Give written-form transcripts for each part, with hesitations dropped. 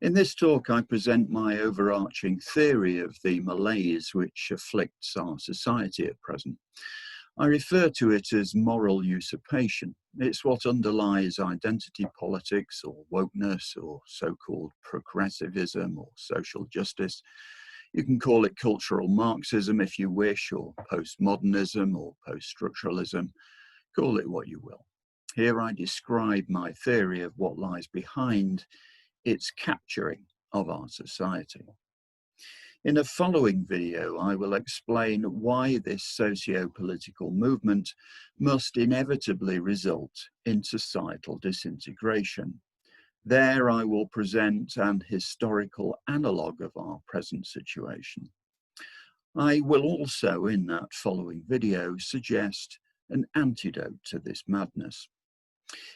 In this talk, I present my overarching theory of the malaise which afflicts our society at present. I refer to it as moral usurpation. It's what underlies identity politics or wokeness or so-called progressivism or social justice. You can call it cultural Marxism if you wish, or postmodernism or post-structuralism. Call it what you will. Here I describe my theory of what lies behind its capturing of our society. In a following video, I will explain why this socio-political movement must inevitably result in societal disintegration. There I will present an historical analogue of our present situation. I will also, in that following video, suggest an antidote to this madness.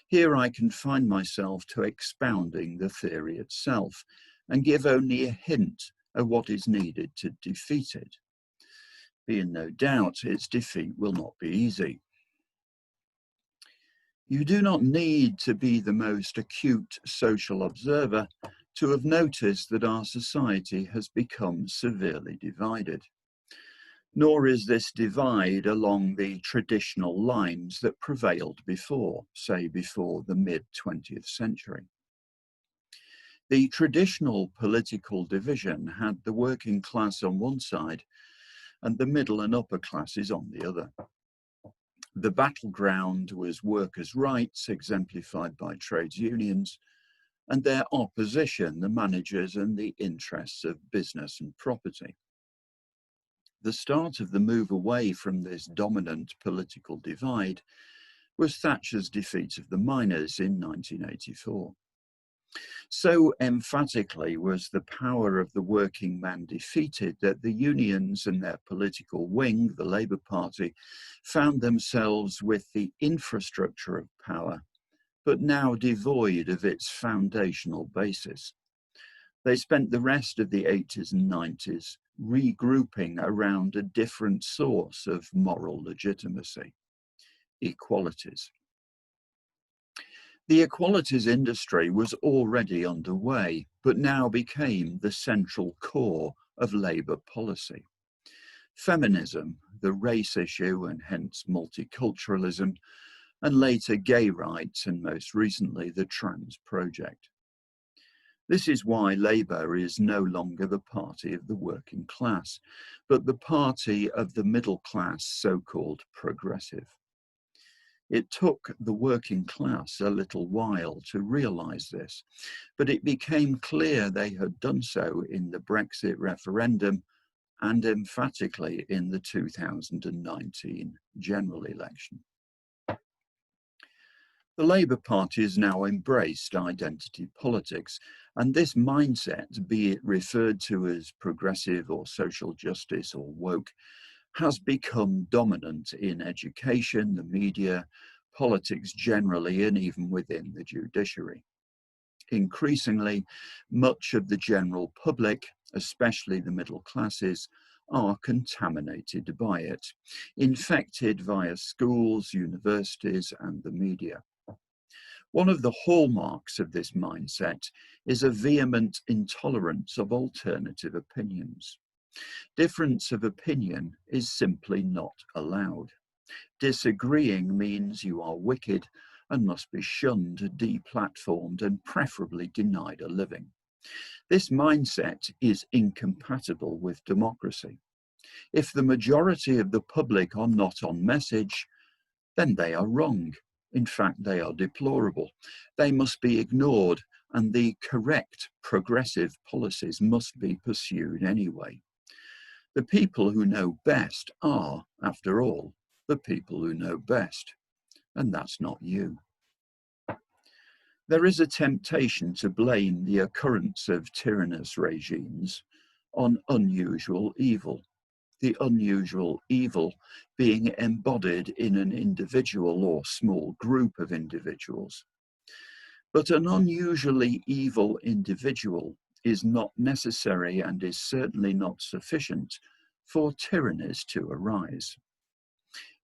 Here I confine myself to expounding the theory itself and give only a hint of what is needed to defeat it. Be in no doubt its defeat will not be easy. You do not need to be the most acute social observer to have noticed that our society has become severely divided. Nor is this divide along the traditional lines that prevailed before, say before the mid-20th century. The traditional political division had the working class on one side and the middle and upper classes on the other. The battleground was workers' rights, exemplified by trades unions, and their opposition, the managers and the interests of business and property. The start of the move away from this dominant political divide was Thatcher's defeat of the miners in 1984. So emphatically was the power of the working man defeated that the unions and their political wing, the Labour Party, found themselves with the infrastructure of power, but now devoid of its foundational basis. They spent the rest of the 80s and 90s regrouping around a different source of moral legitimacy: equalities. The equalities industry was already underway, but now became the central core of Labour policy. Feminism, the race issue and hence multiculturalism, and later gay rights, and most recently the trans project. This is why Labour is no longer the party of the working class, but the party of the middle class, so-called progressive. It took the working class a little while to realise this, but it became clear they had done so in the Brexit referendum and emphatically in the 2019 general election. The Labour Party has now embraced identity politics, and this mindset, be it referred to as progressive or social justice or woke, has become dominant in education, the media, politics generally, and even within the judiciary. Increasingly, much of the general public, especially the middle classes, are contaminated by it, infected via schools, universities, and the media. One of the hallmarks of this mindset is a vehement intolerance of alternative opinions. Difference of opinion is simply not allowed. Disagreeing means you are wicked and must be shunned, deplatformed, and preferably denied a living. This mindset is incompatible with democracy. If the majority of the public are not on message, then they are wrong. In fact, they are deplorable. They must be ignored, and the correct progressive policies must be pursued anyway. The people who know best are, after all, the people who know best, and that's not you. There is a temptation to blame the occurrence of tyrannous regimes on unusual evil, the unusual evil being embodied in an individual or small group of individuals. But an unusually evil individual is not necessary and is certainly not sufficient for tyrannies to arise.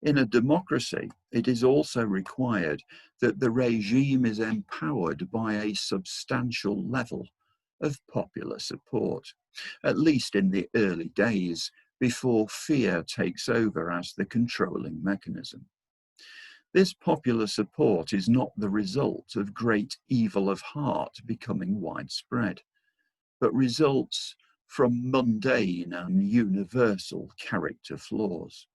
In a democracy, it is also required that the regime is empowered by a substantial level of popular support, at least in the early days before fear takes over as the controlling mechanism. This popular support is not the result of great evil of heart becoming widespread, but results from mundane and universal character flaws.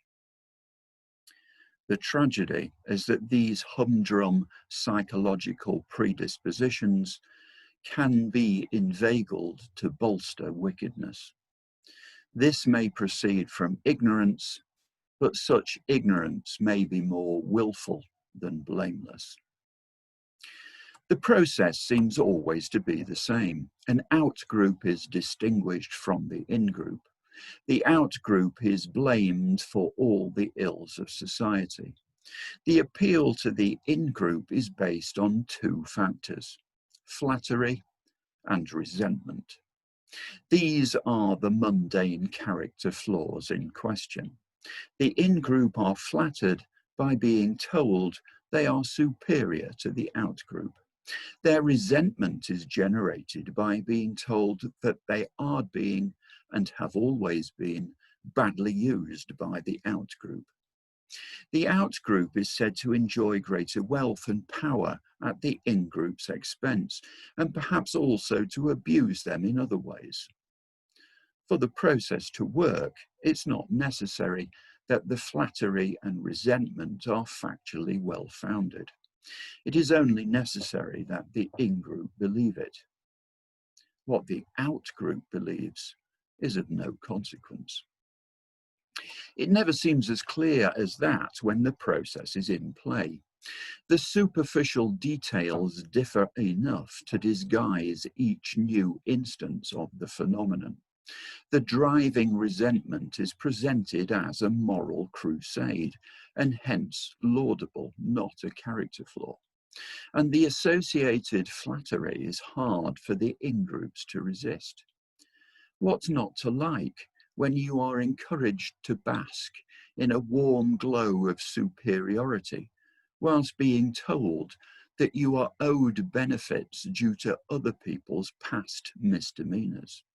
The tragedy is that these humdrum psychological predispositions can be inveigled to bolster wickedness. This may proceed from ignorance, but such ignorance may be more willful than blameless. The process seems always to be the same. An out-group is distinguished from the in-group. The out-group is blamed for all the ills of society. The appeal to the in-group is based on two factors: flattery and resentment. These are the mundane character flaws in question. The in-group are flattered by being told they are superior to the out-group. Their resentment is generated by being told that they are being, and have always been, badly used by the out-group. The out-group is said to enjoy greater wealth and power at the in-group's expense, and perhaps also to abuse them in other ways. For the process to work, it's not necessary that the flattery and resentment are factually well-founded. It is only necessary that the in-group believe it. What the out-group believes is of no consequence. It never seems as clear as that when the process is in play. The superficial details differ enough to disguise each new instance of the phenomenon. The driving resentment is presented as a moral crusade, and hence laudable, not a character flaw. And the associated flattery is hard for the in-groups to resist. What's not to like when you are encouraged to bask in a warm glow of superiority, whilst being told that you are owed benefits due to other people's past misdemeanors?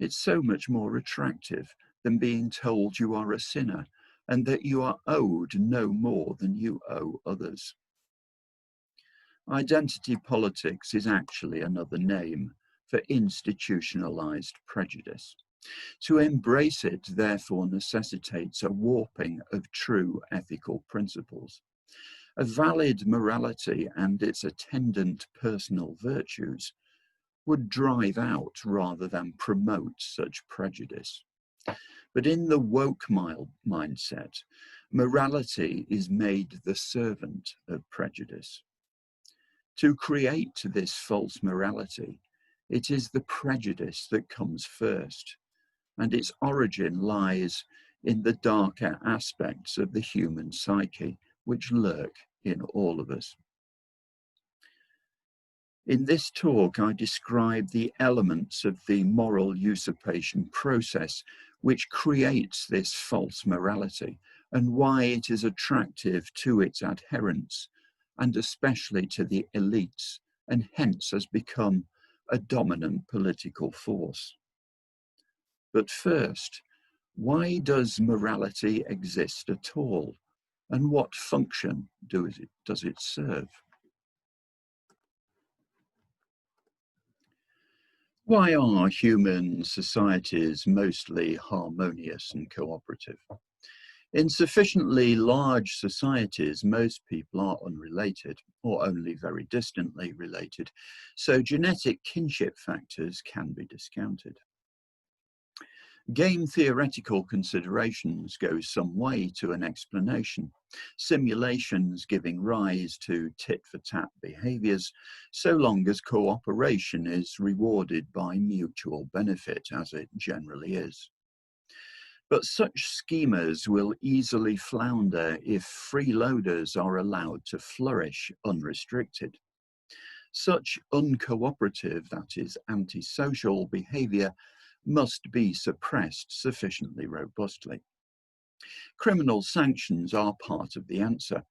It's so much more attractive than being told you are a sinner and that you are owed no more than you owe others. Identity politics is actually another name for institutionalized prejudice. To embrace it, therefore, necessitates a warping of true ethical principles. A valid morality and its attendant personal virtues would drive out rather than promote such prejudice. But in the woke mindset, morality is made the servant of prejudice. To create this false morality, it is the prejudice that comes first, and its origin lies in the darker aspects of the human psyche, which lurk in all of us. In this talk, I describe the elements of the moral usurpation process which creates this false morality, and why it is attractive to its adherents, and especially to the elites, and hence has become a dominant political force. But first, why does morality exist at all, and what function does it serve? Why are human societies mostly harmonious and cooperative? In sufficiently large societies, most people are unrelated or only very distantly related, so genetic kinship factors can be discounted. Game theoretical considerations go some way to an explanation, simulations giving rise to tit-for-tat behaviours, so long as cooperation is rewarded by mutual benefit, as it generally is. But such schemas will easily flounder if freeloaders are allowed to flourish unrestricted. Such uncooperative, that is, antisocial behaviour must be suppressed sufficiently robustly. Criminal sanctions are part of the answer,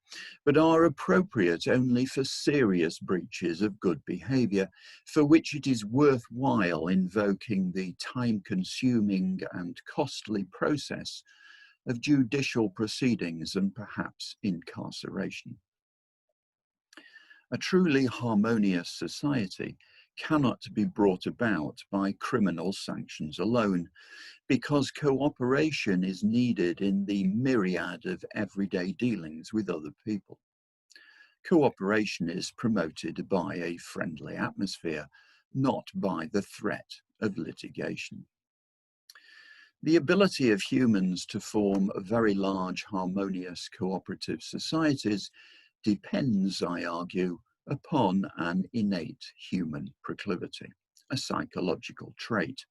but are appropriate only for serious breaches of good behaviour, for which it is worthwhile invoking the time-consuming and costly process of judicial proceedings and perhaps incarceration. A truly harmonious society cannot be brought about by criminal sanctions alone, because cooperation is needed in the myriad of everyday dealings with other people. Cooperation is promoted by a friendly atmosphere, not by the threat of litigation. The ability of humans to form very large, harmonious, cooperative societies depends, I argue, upon an innate human proclivity, a psychological trait,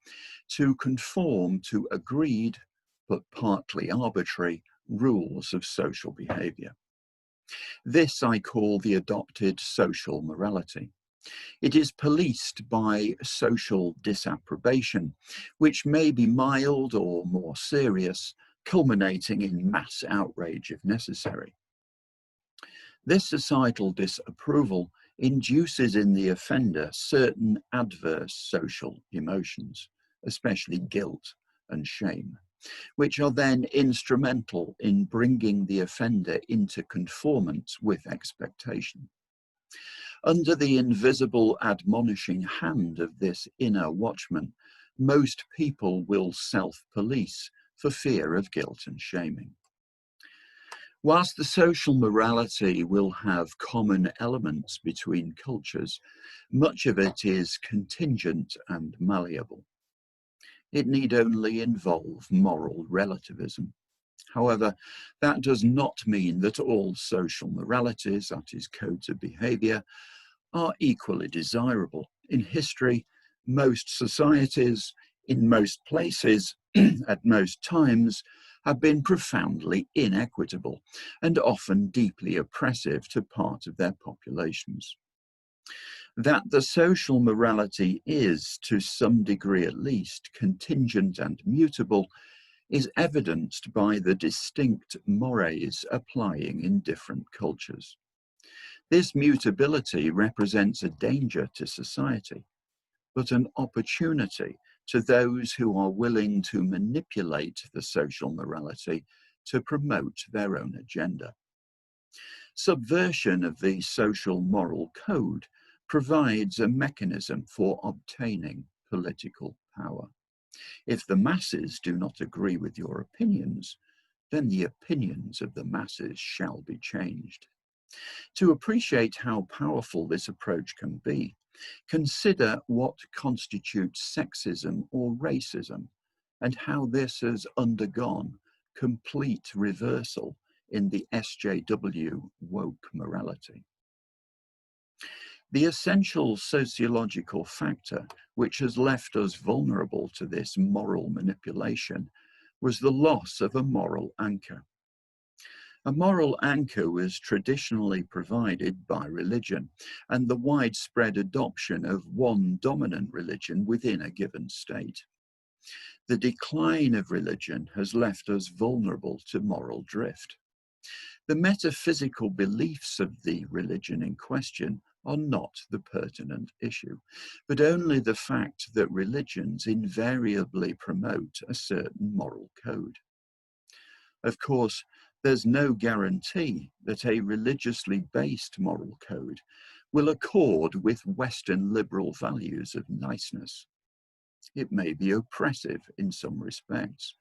to conform to agreed but partly arbitrary rules of social behaviour. This I call the adopted social morality. It is policed by social disapprobation, which may be mild or more serious, culminating in mass outrage if necessary. This societal disapproval induces in the offender certain adverse social emotions, especially guilt and shame, which are then instrumental in bringing the offender into conformance with expectation. Under the invisible admonishing hand of this inner watchman, most people will self-police for fear of guilt and shaming. Whilst the social morality will have common elements between cultures, much of it is contingent and malleable. It need only involve moral relativism. However, that does not mean that all social moralities, that is, codes of behaviour, are equally desirable. In history, most societies, in most places, at most times, have been profoundly inequitable and often deeply oppressive to part of their populations. That the social morality is, to some degree at least, contingent and mutable is evidenced by the distinct mores applying in different cultures. This mutability represents a danger to society, but an opportunity to those who are willing to manipulate the social morality to promote their own agenda. Subversion of the social moral code provides a mechanism for obtaining political power. If the masses do not agree with your opinions, then the opinions of the masses shall be changed. To appreciate how powerful this approach can be, consider what constitutes sexism or racism and how this has undergone complete reversal in the SJW woke morality. The essential sociological factor which has left us vulnerable to this moral manipulation was the loss of a moral anchor. A moral anchor was traditionally provided by religion and the widespread adoption of one dominant religion within a given state. The decline of religion has left us vulnerable to moral drift. The metaphysical beliefs of the religion in question are not the pertinent issue, but only the fact that religions invariably promote a certain moral code. Of course, there's no guarantee that a religiously based moral code will accord with Western liberal values of niceness. It may be oppressive in some respects.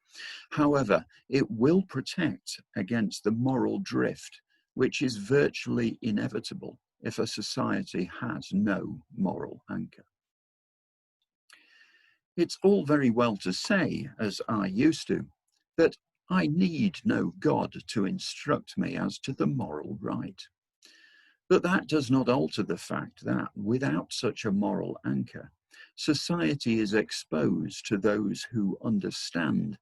However, it will protect against the moral drift, which is virtually inevitable if a society has no moral anchor. It's all very well to say, as I used to, that I need no God to instruct me as to the moral right. But that does not alter the fact that, without such a moral anchor, society is exposed to those who understand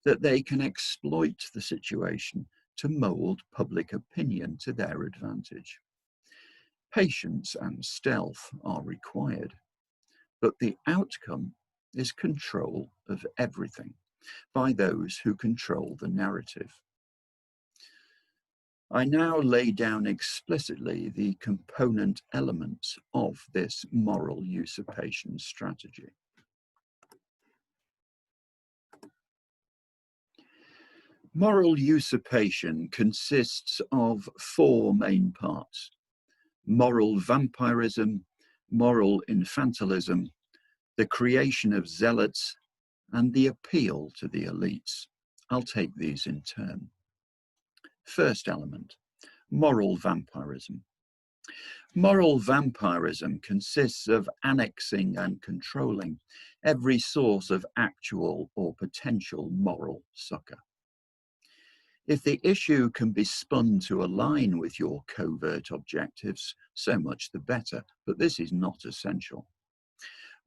that they can exploit the situation to mould public opinion to their advantage. Patience and stealth are required, but the outcome is control of everything, by those who control the narrative. I now lay down explicitly the component elements of this moral usurpation strategy. Moral usurpation consists of four main parts: moral vampirism, moral infantilism, the creation of zealots, and the appeal to the elites. I'll take these in turn. First element, moral vampirism. Moral vampirism consists of annexing and controlling every source of actual or potential moral succor. If the issue can be spun to align with your covert objectives, so much the better, but this is not essential.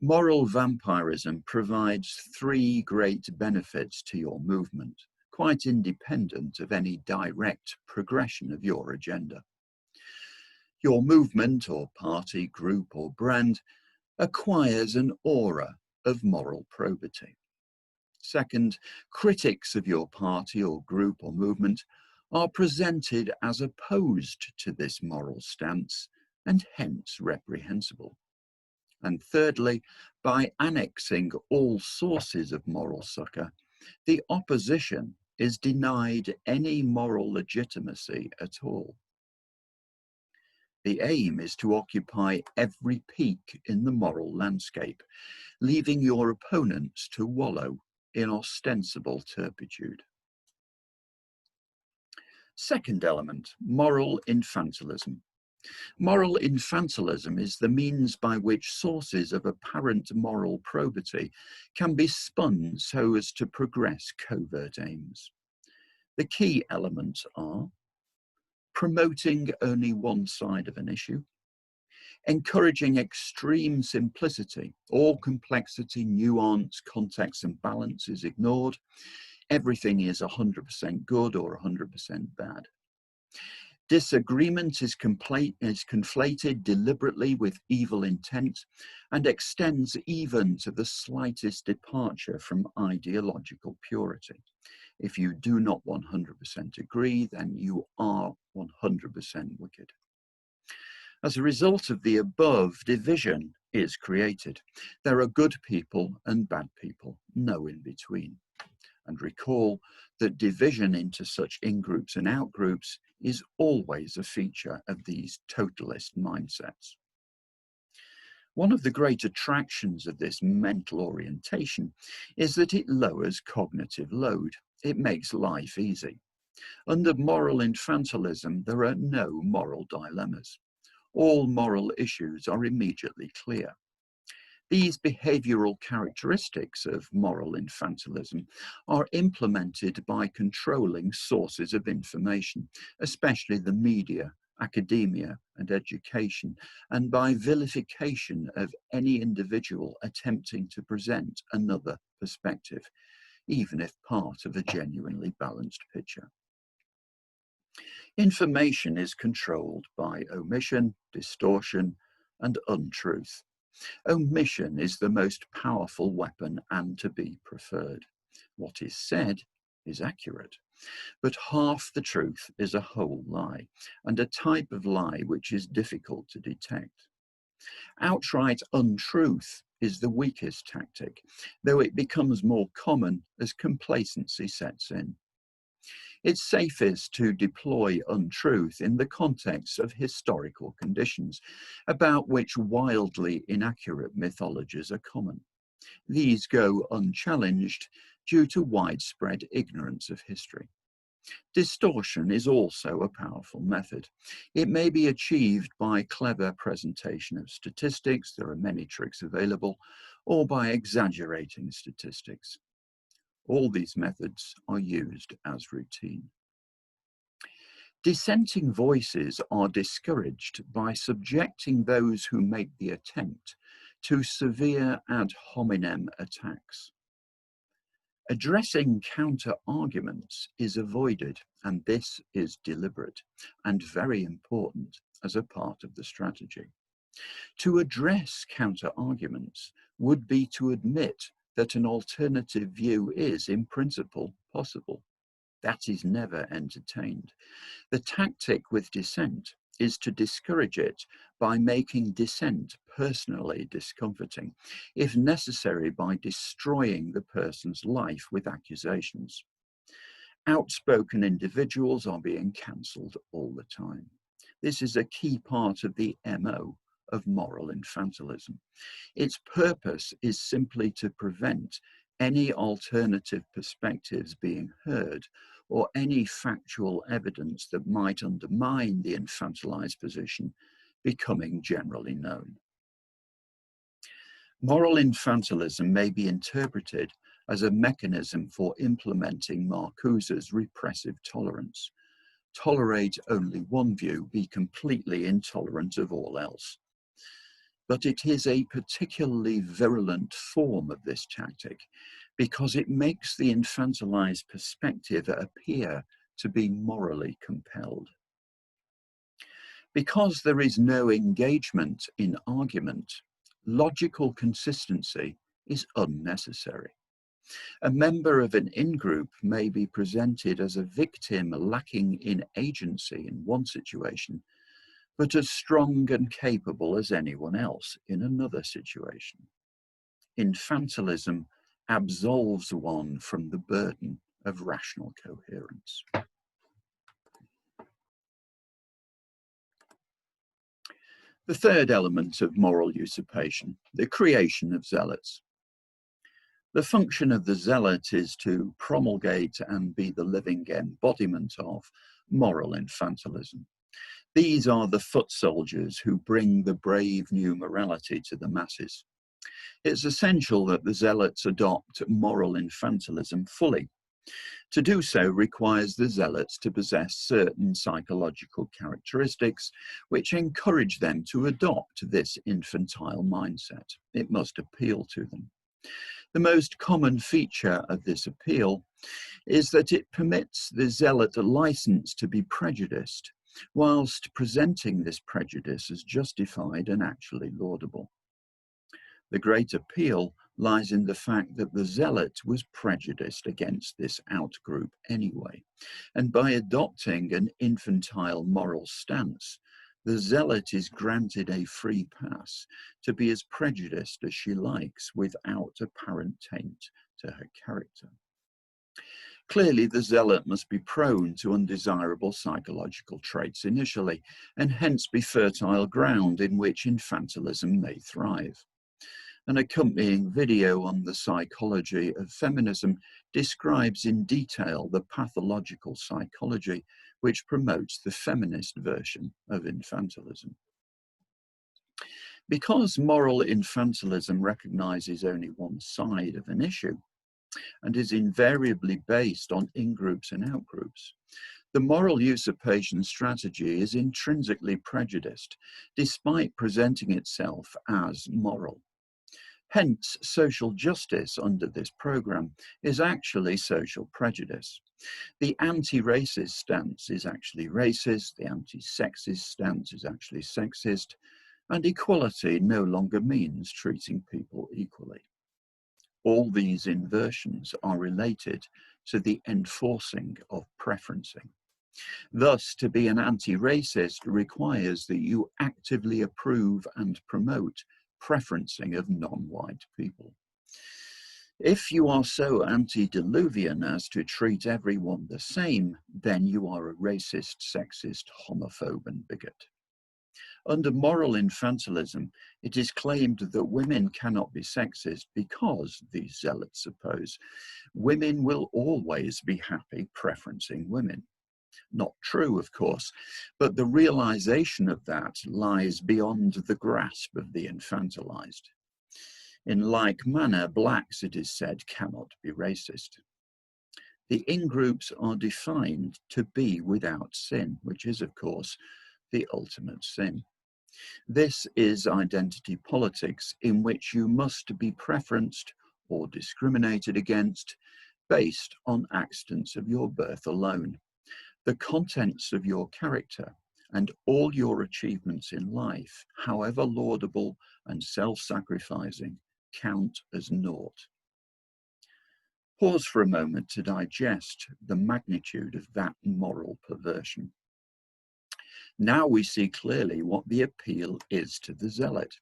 Moral vampirism provides three great benefits to your movement, quite independent of any direct progression of your agenda. Your movement or party, group or brand acquires an aura of moral probity. Second, critics of your party or group or movement are presented as opposed to this moral stance and hence reprehensible. And thirdly, by annexing all sources of moral succor, the opposition is denied any moral legitimacy at all. The aim is to occupy every peak in the moral landscape, leaving your opponents to wallow in ostensible turpitude. Second element, moral infantilism. Moral infantilism is the means by which sources of apparent moral probity can be spun so as to progress covert aims. The key elements are promoting only one side of an issue, encouraging extreme simplicity, all complexity, nuance, context and balance is ignored. Everything is 100% good or 100% bad. Disagreement is conflated deliberately with evil intent and extends even to the slightest departure from ideological purity. If you do not 100% agree, then you are 100% wicked. As a result of the above, division is created. There are good people and bad people, no in between. And recall that division into such in-groups and out-groups is always a feature of these totalist mindsets. One of the great attractions of this mental orientation is that it lowers cognitive load. It makes life easy. Under moral infantilism, there are no moral dilemmas. All moral issues are immediately clear. These behavioral characteristics of moral infantilism are implemented by controlling sources of information, especially the media, academia, and education, and by vilification of any individual attempting to present another perspective, even if part of a genuinely balanced picture. Information is controlled by omission, distortion, and untruth. Omission is the most powerful weapon and to be preferred. What is said is accurate, but half the truth is a whole lie, and a type of lie which is difficult to detect. Outright untruth is the weakest tactic, though it becomes more common as complacency sets in. It's safest to deploy untruth in the context of historical conditions, about which wildly inaccurate mythologies are common. These go unchallenged due to widespread ignorance of history. Distortion is also a powerful method. It may be achieved by clever presentation of statistics, there are many tricks available, or by exaggerating statistics. All these methods are used as routine. Dissenting voices are discouraged by subjecting those who make the attempt to severe ad hominem attacks. Addressing counter-arguments is avoided, and this is deliberate and very important as a part of the strategy. To address counter-arguments would be to admit that an alternative view is, in principle, possible. That is never entertained. The tactic with dissent is to discourage it by making dissent personally discomforting, if necessary by destroying the person's life with accusations. Outspoken individuals are being cancelled all the time. This is a key part of the MO of moral infantilism. Its purpose is simply to prevent any alternative perspectives being heard or any factual evidence that might undermine the infantilized position becoming generally known. Moral infantilism may be interpreted as a mechanism for implementing Marcuse's repressive tolerance. Tolerate only one view, be completely intolerant of all else. But it is a particularly virulent form of this tactic because it makes the infantilized perspective appear to be morally compelled. Because there is no engagement in argument, logical consistency is unnecessary. A member of an in-group may be presented as a victim lacking in agency in one situation, but as strong and capable as anyone else in another situation. Infantilism absolves one from the burden of rational coherence. The third element of moral usurpation, the creation of zealots. The function of the zealot is to promulgate and be the living embodiment of moral infantilism. These are the foot soldiers who bring the brave new morality to the masses. It's essential that the zealots adopt moral infantilism fully. To do so requires the zealots to possess certain psychological characteristics which encourage them to adopt this infantile mindset. It must appeal to them. The most common feature of this appeal is that it permits the zealot a license to be prejudiced, whilst presenting this prejudice as justified and actually laudable. The great appeal lies in the fact that the zealot was prejudiced against this outgroup anyway, and by adopting an infantile moral stance, the zealot is granted a free pass to be as prejudiced as she likes without apparent taint to her character. Clearly, the zealot must be prone to undesirable psychological traits initially, and hence be fertile ground in which infantilism may thrive. An accompanying video on the psychology of feminism describes in detail the pathological psychology which promotes the feminist version of infantilism. Because moral infantilism recognizes only one side of an issue and is invariably based on in-groups and out-groups, the moral usurpation strategy is intrinsically prejudiced, despite presenting itself as moral. Hence, social justice under this program is actually social prejudice. The anti-racist stance is actually racist, the anti-sexist stance is actually sexist, and equality no longer means treating people equally. All these inversions are related to the enforcing of preferencing. Thus, to be an anti-racist requires that you actively approve and promote preferencing of non-white people. If you are so antediluvian as to treat everyone the same, then you are a racist, sexist, homophobe, and bigot. Under moral infantilism, it is claimed that women cannot be sexist because, these zealots suppose, women will always be happy preferencing women. Not true, of course, but the realization of that lies beyond the grasp of the infantilized. In like manner, blacks, it is said, cannot be racist. The in-groups are defined to be without sin, which is, of course, the ultimate sin. This is identity politics in which you must be preferenced or discriminated against based on accidents of your birth alone. The contents of your character and all your achievements in life, however laudable and self-sacrificing, count as naught. Pause for a moment to digest the magnitude of that moral perversion. Now we see clearly what the appeal is to the zealot.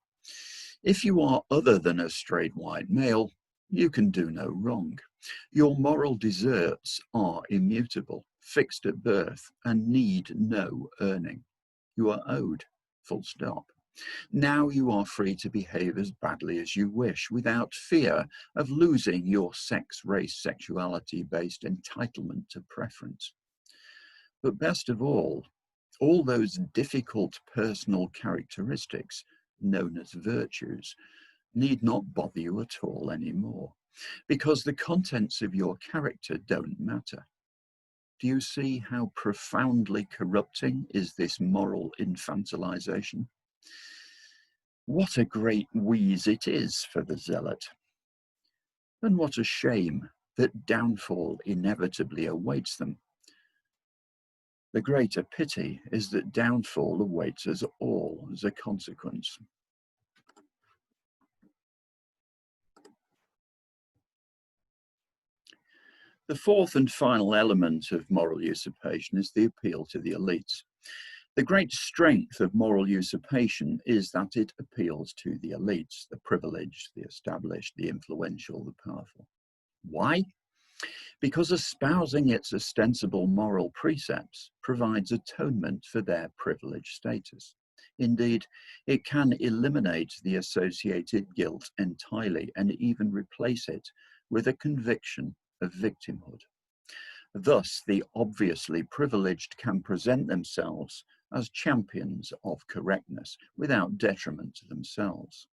If you are other than a straight white male, you can do no wrong. Your moral deserts are immutable, fixed at birth, and need no earning. You are owed, full stop. Now you are free to behave as badly as you wish without fear of losing your sex, race, sexuality-based entitlement to preference. But best of all those difficult personal characteristics known as virtues need not bother you at all anymore, because the contents of your character don't matter. Do you see how profoundly corrupting is this moral infantilization? What a great wheeze it is for the zealot. And what a shame that downfall inevitably awaits them. The greater pity is that downfall awaits us all as a consequence. The fourth and final element of moral usurpation is the appeal to the elites. The great strength of moral usurpation is that it appeals to the elites, the privileged, the established, the influential, the powerful. Why? Because espousing its ostensible moral precepts provides atonement for their privileged status. Indeed, it can eliminate the associated guilt entirely and even replace it with a conviction of victimhood. Thus, the obviously privileged can present themselves as champions of correctness without detriment to themselves.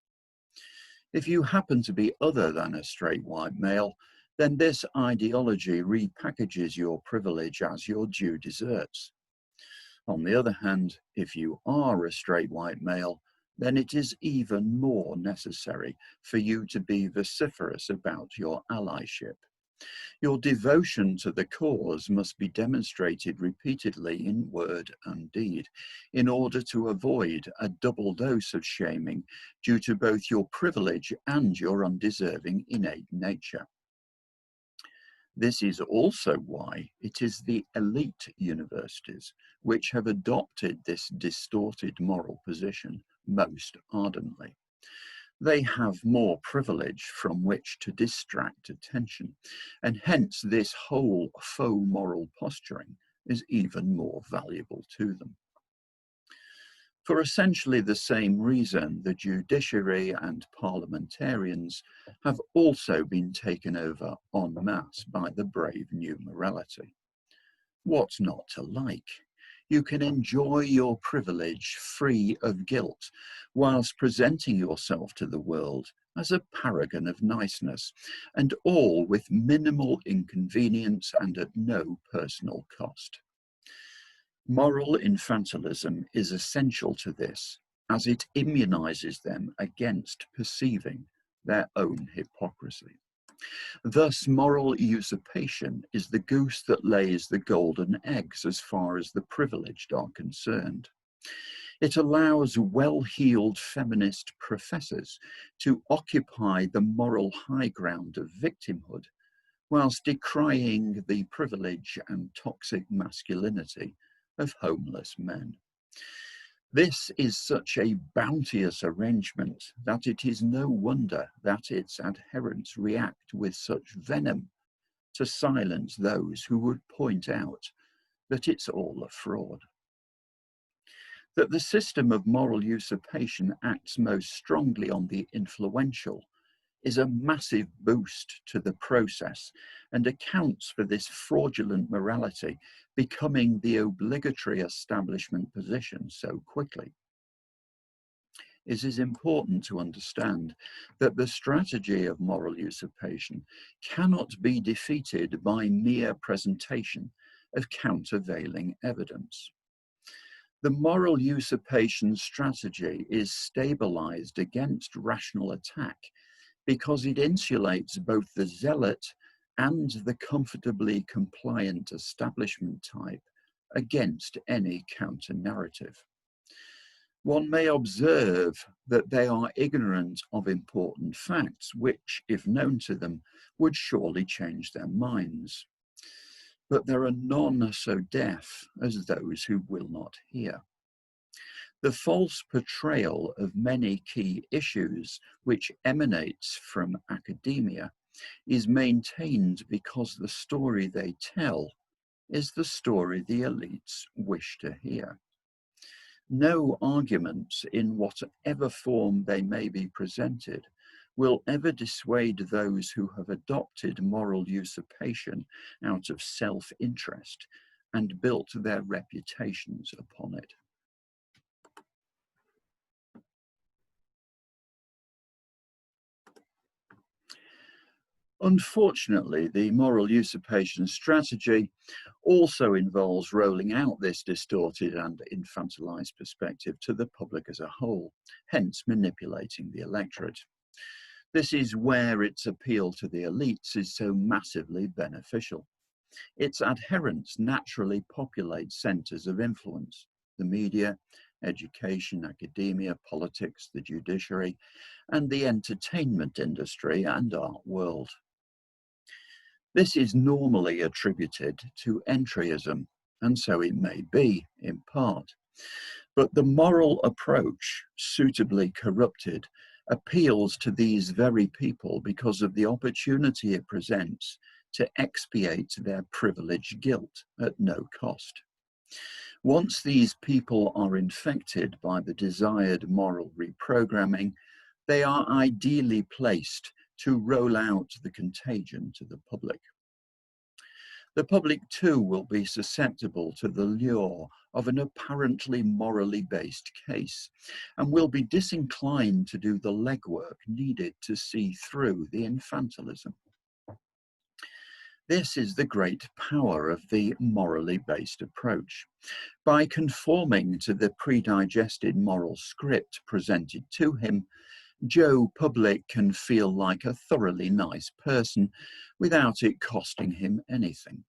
If you happen to be other than a straight white male, then this ideology repackages your privilege as your due deserts. On the other hand, if you are a straight white male, then it is even more necessary for you to be vociferous about your allyship. Your devotion to the cause must be demonstrated repeatedly in word and deed in order to avoid a double dose of shaming due to both your privilege and your undeserving innate nature. This is also why it is the elite universities which have adopted this distorted moral position most ardently. They have more privilege from which to distract attention, and hence this whole faux moral posturing is even more valuable to them. For essentially the same reason, the judiciary and parliamentarians have also been taken over en masse by the brave new morality. What's not to like? You can enjoy your privilege free of guilt, whilst presenting yourself to the world as a paragon of niceness, and all with minimal inconvenience and at no personal cost. Moral infantilism is essential to this, as it immunizes them against perceiving their own hypocrisy. Thus, moral usurpation is the goose that lays the golden eggs as far as the privileged are concerned. It allows well-heeled feminist professors to occupy the moral high ground of victimhood, whilst decrying the privilege and toxic masculinity of homeless men. This is such a bounteous arrangement that it is no wonder that its adherents react with such venom to silence those who would point out that it's all a fraud. That the system of moral usurpation acts most strongly on the influential is a massive boost to the process and accounts for this fraudulent morality becoming the obligatory establishment position so quickly. It is important to understand that the strategy of moral usurpation cannot be defeated by mere presentation of countervailing evidence. The moral usurpation strategy is stabilized against rational attack because it insulates both the zealot and the comfortably compliant establishment type against any counter-narrative. One may observe that they are ignorant of important facts, which, if known to them, would surely change their minds. But there are none so deaf as those who will not hear. The false portrayal of many key issues which emanates from academia is maintained because the story they tell is the story the elites wish to hear. No arguments, in whatever form they may be presented, will ever dissuade those who have adopted moral usurpation out of self-interest and built their reputations upon it. Unfortunately, the moral usurpation strategy also involves rolling out this distorted and infantilized perspective to the public as a whole, hence manipulating the electorate. This is where its appeal to the elites is so massively beneficial. Its adherents naturally populate centers of influence: the media, education, academia, politics, the judiciary, and the entertainment industry and art world. This is normally attributed to entryism, and so it may be, in part. But the moral approach, suitably corrupted, appeals to these very people because of the opportunity it presents to expiate their privileged guilt at no cost. Once these people are infected by the desired moral reprogramming, they are ideally placed to roll out the contagion to the public. The public too will be susceptible to the lure of an apparently morally based case and will be disinclined to do the legwork needed to see through the infantilism. This is the great power of the morally based approach. By conforming to the predigested moral script presented to him, Joe Public can feel like a thoroughly nice person without it costing him anything.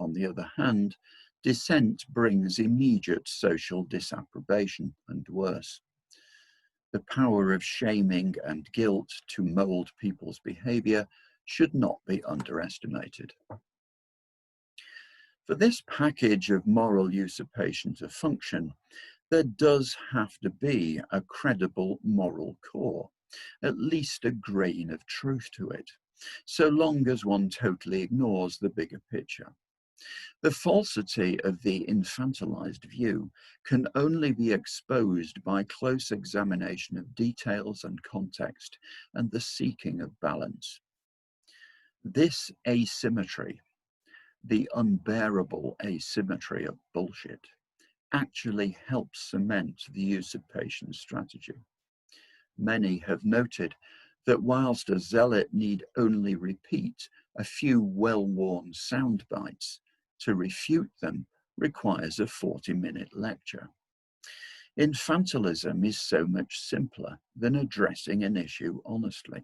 On the other hand, dissent brings immediate social disapprobation and worse. The power of shaming and guilt to mold people's behavior should not be underestimated. For this package of moral usurpation to function, there does have to be a credible moral core, at least a grain of truth to it, so long as one totally ignores the bigger picture. The falsity of the infantilized view can only be exposed by close examination of details and context and the seeking of balance. This asymmetry, the unbearable asymmetry of bullshit, actually helps cement the usurpation strategy. Many have noted that whilst a zealot need only repeat a few well-worn sound bites, to refute them requires a 40-minute lecture. Infantilism is so much simpler than addressing an issue honestly.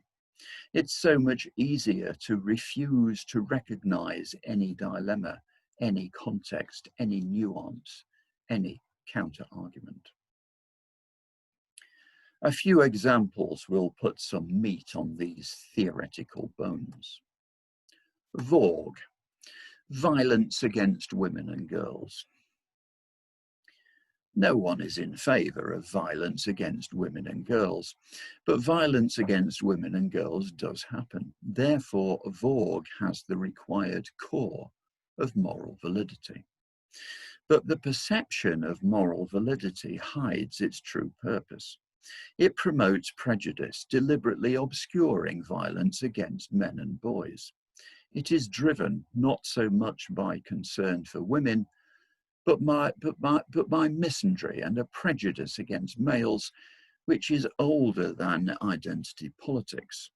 It's so much easier to refuse to recognize any dilemma, any context, any nuance, any counter-argument. A few examples will put some meat on these theoretical bones. Vorg, violence against women and girls. No one is in favour of violence against women and girls, but violence against women and girls does happen. Therefore, Vorg has the required core of moral validity. But the perception of moral validity hides its true purpose. It promotes prejudice, deliberately obscuring violence against men and boys. It is driven not so much by concern for women, but by misandry and a prejudice against males, which is older than identity politics.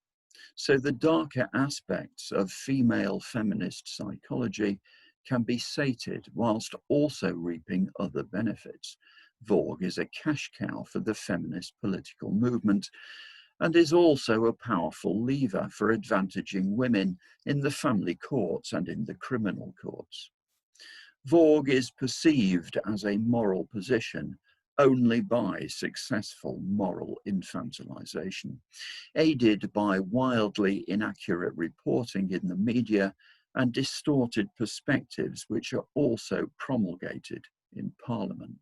So the darker aspects of female feminist psychology can be sated whilst also reaping other benefits. Vorg is a cash cow for the feminist political movement and is also a powerful lever for advantaging women in the family courts and in the criminal courts. Vorg is perceived as a moral position only by successful moral infantilization, aided by wildly inaccurate reporting in the media and distorted perspectives which are also promulgated in Parliament.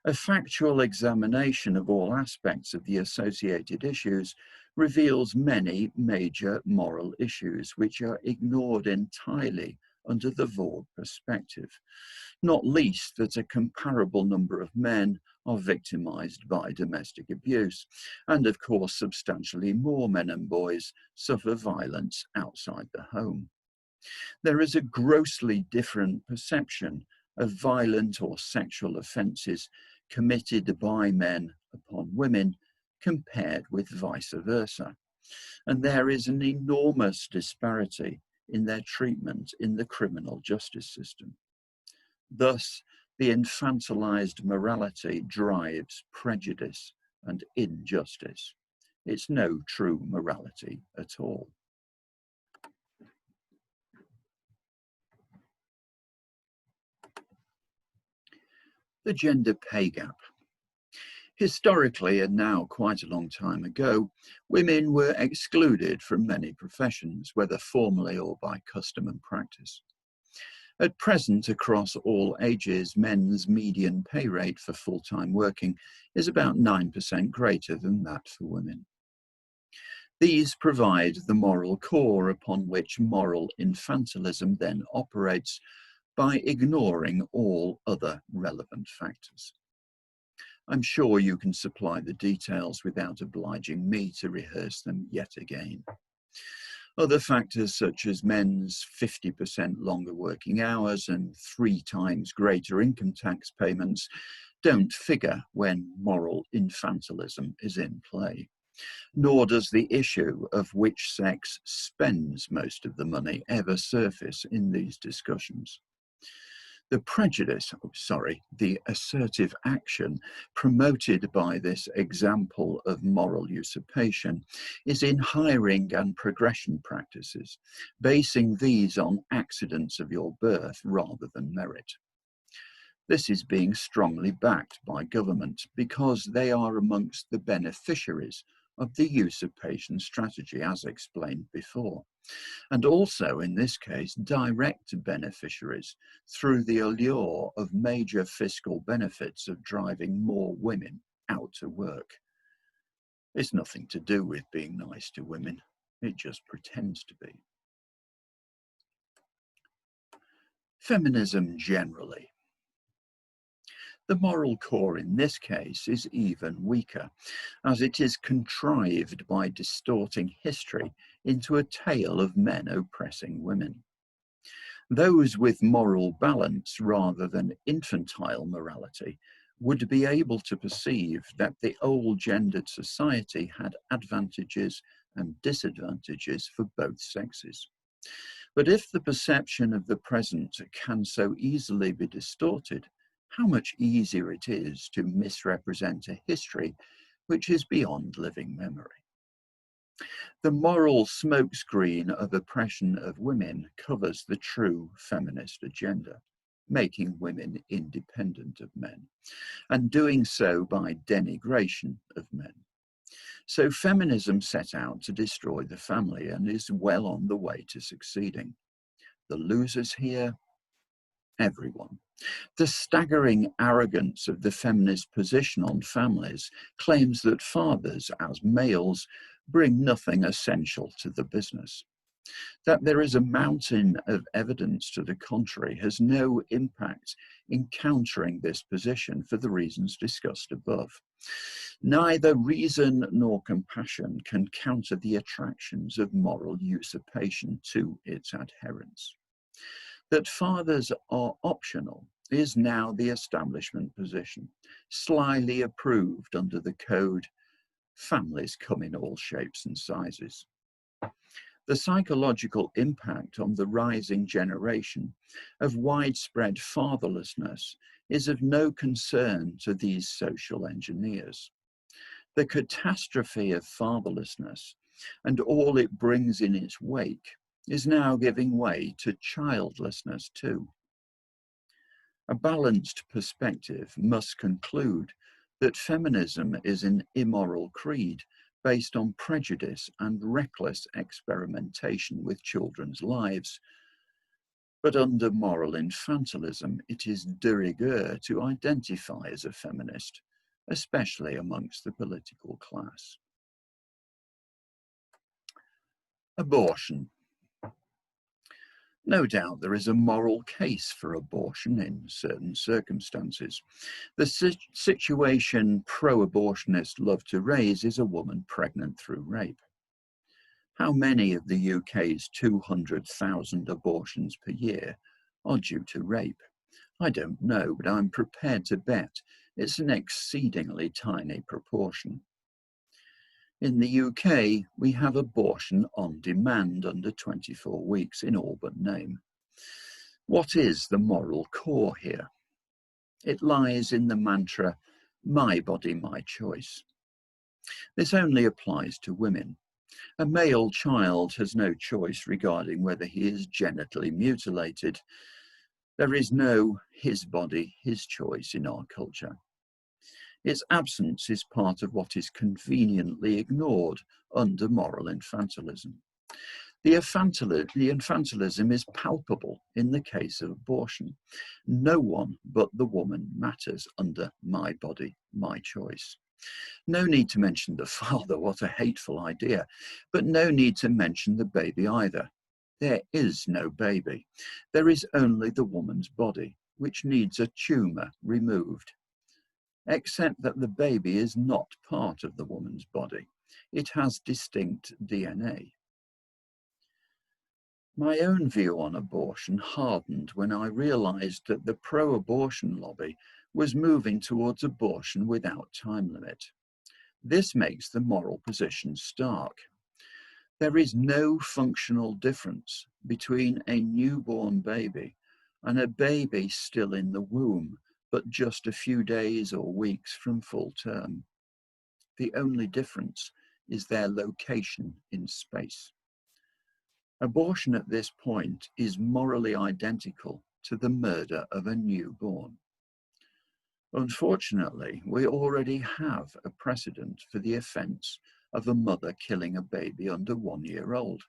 A factual examination of all aspects of the associated issues reveals many major moral issues which are ignored entirely under the Vaughan perspective, not least that a comparable number of men are victimized by domestic abuse, and of course substantially more men and boys suffer violence outside the home. There is a grossly different perception of violent or sexual offences committed by men upon women compared with vice versa. And there is an enormous disparity in their treatment in the criminal justice system. Thus, the infantilized morality drives prejudice and injustice. It's no true morality at all. The gender pay gap. Historically, and now quite a long time ago, women were excluded from many professions, whether formally or by custom and practice. At present, across all ages, men's median pay rate for full-time working is about 9% greater than that for women. These provide the moral core upon which moral infantilism then operates by ignoring all other relevant factors. I'm sure you can supply the details without obliging me to rehearse them yet again. Other factors such as men's 50% longer working hours and 3 times greater income tax payments don't figure when moral infantilism is in play, nor does the issue of which sex spends most of the money ever surface in these discussions. The assertive action promoted by this example of moral usurpation is in hiring and progression practices, basing these on accidents of your birth rather than merit. This is being strongly backed by government because they are amongst the beneficiaries of the usurpation strategy, as explained before, and also in this case direct beneficiaries through the allure of major fiscal benefits of driving more women out to work. It's nothing to do with being nice to women, it just pretends to be. Feminism generally. The moral core in this case is even weaker, as it is contrived by distorting history into a tale of men oppressing women. Those with moral balance rather than infantile morality would be able to perceive that the old gendered society had advantages and disadvantages for both sexes. But if the perception of the present can so easily be distorted, how much easier it is to misrepresent a history which is beyond living memory. The moral smokescreen of oppression of women covers the true feminist agenda, making women independent of men, and doing so by denigration of men. So feminism set out to destroy the family and is well on the way to succeeding. The losers here? Everyone. The staggering arrogance of the feminist position on families claims that fathers, as males, bring nothing essential to the business. That there is a mountain of evidence to the contrary has no impact in countering this position for the reasons discussed above. Neither reason nor compassion can counter the attractions of moral usurpation to its adherents. That fathers are optional is now the establishment position, slyly approved under the code, families come in all shapes and sizes. The psychological impact on the rising generation of widespread fatherlessness is of no concern to these social engineers. The catastrophe of fatherlessness and all it brings in its wake is now giving way to childlessness too. A balanced perspective must conclude that feminism is an immoral creed based on prejudice and reckless experimentation with children's lives. But under moral infantilism, it is de rigueur to identify as a feminist, especially amongst the political class. Abortion. No doubt there is a moral case for abortion in certain circumstances. The situation pro-abortionists love to raise is a woman pregnant through rape. How many of the UK's 200,000 abortions per year are due to rape? I don't know, but I'm prepared to bet it's an exceedingly tiny proportion. In the UK, we have abortion on demand under 24 weeks in all but name. What is the moral core here? It lies in the mantra, my body, my choice. This only applies to women. A male child has no choice regarding whether he is genitally mutilated. There is no his body, his choice in our culture. Its absence is part of what is conveniently ignored under moral infantilism. The infantilism is palpable in the case of abortion. No one but the woman matters under my body, my choice. No need to mention the father, what a hateful idea, but no need to mention the baby either. There is no baby. There is only the woman's body, which needs a tumour removed. Except that the baby is not part of the woman's body. It has distinct DNA. My own view on abortion hardened when I realised that the pro-abortion lobby was moving towards abortion without time limit. This makes the moral position stark. There is no functional difference between a newborn baby and a baby still in the womb, but just a few days or weeks from full term. The only difference is their location in space. Abortion at this point is morally identical to the murder of a newborn. Unfortunately, we already have a precedent for the offence of a mother killing a baby under 1 year old.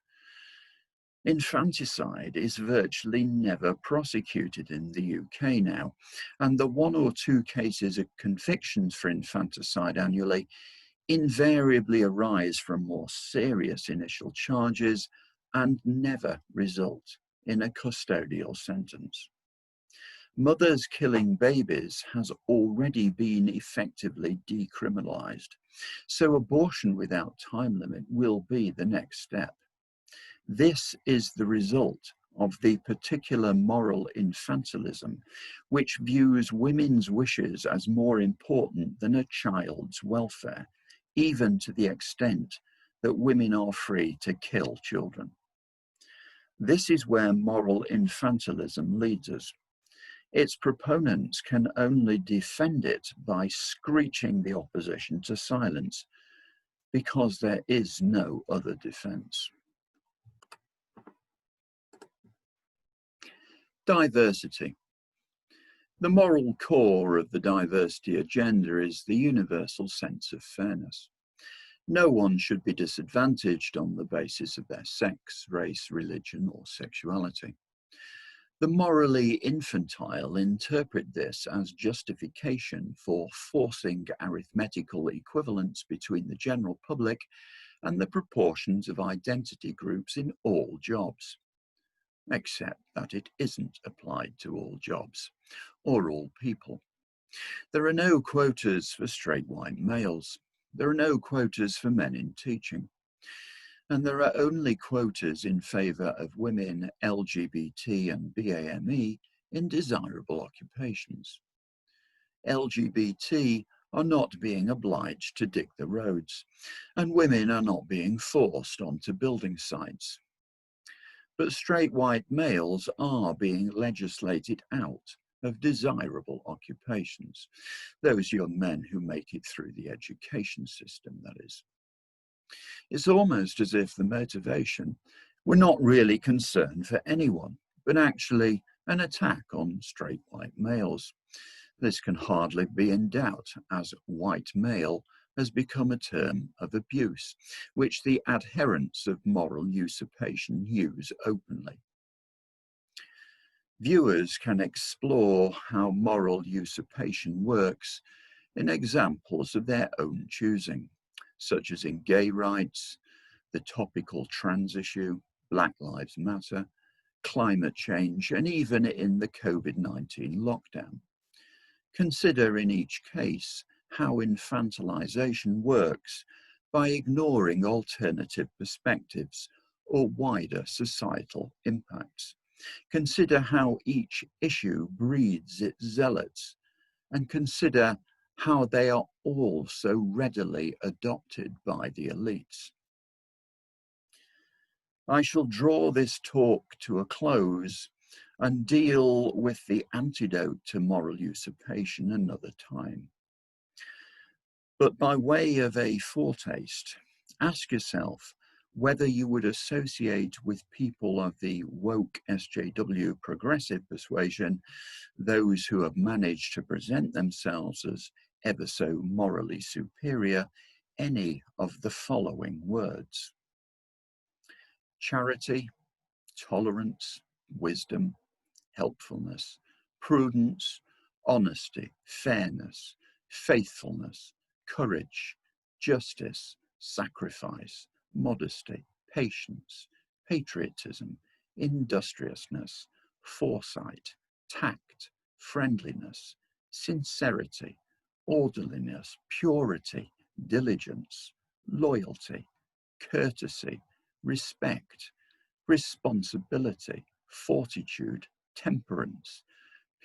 Infanticide is virtually never prosecuted in the UK now, and the 1 or 2 cases of convictions for infanticide annually invariably arise from more serious initial charges and never result in a custodial sentence. Mothers killing babies has already been effectively decriminalised, so abortion without time limit will be the next step. This is the result of the particular moral infantilism, which views women's wishes as more important than a child's welfare, even to the extent that women are free to kill children. This is where moral infantilism leads us. Its proponents can only defend it by screeching the opposition to silence, because there is no other defense. Diversity. The moral core of the diversity agenda is the universal sense of fairness. No one should be disadvantaged on the basis of their sex, race, religion, or sexuality. The morally infantile interpret this as justification for forcing arithmetical equivalence between the general public and the proportions of identity groups in all jobs, except that it isn't applied to all jobs or all people. There are no quotas for straight white males. There are no quotas for men in teaching. And there are only quotas in favour of women, LGBT and BAME in desirable occupations. LGBT are not being obliged to dig the roads, and women are not being forced onto building sites. But straight white males are being legislated out of desirable occupations, those young men who make it through the education system, that is. It's almost as if the motivation were not really concern for anyone, but actually an attack on straight white males. This can hardly be in doubt, as white male has become a term of abuse, which the adherents of moral usurpation use openly. Viewers can explore how moral usurpation works in examples of their own choosing, such as in gay rights, the topical trans issue, Black Lives Matter, climate change, and even in the COVID-19 lockdown. Consider in each case how infantilization works by ignoring alternative perspectives or wider societal impacts. Consider how each issue breeds its zealots, and consider how they are all so readily adopted by the elites. I shall draw this talk to a close and deal with the antidote to moral usurpation another time. But by way of a foretaste, ask yourself whether you would associate with people of the woke SJW progressive persuasion those who have managed to present themselves as ever so morally superior any of the following words: charity, tolerance, wisdom, helpfulness, prudence, honesty, fairness, faithfulness, courage, justice, sacrifice, modesty, patience, patriotism, industriousness, foresight, tact, friendliness, sincerity, orderliness, purity, diligence, loyalty, courtesy, respect, responsibility, fortitude, temperance,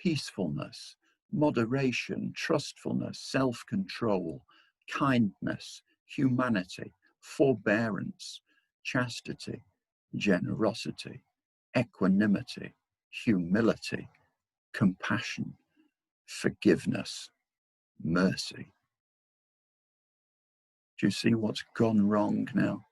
peacefulness, moderation, trustfulness, self-control, kindness, humanity, forbearance, chastity, generosity, equanimity, humility, compassion, forgiveness, mercy. Do you see what's gone wrong now?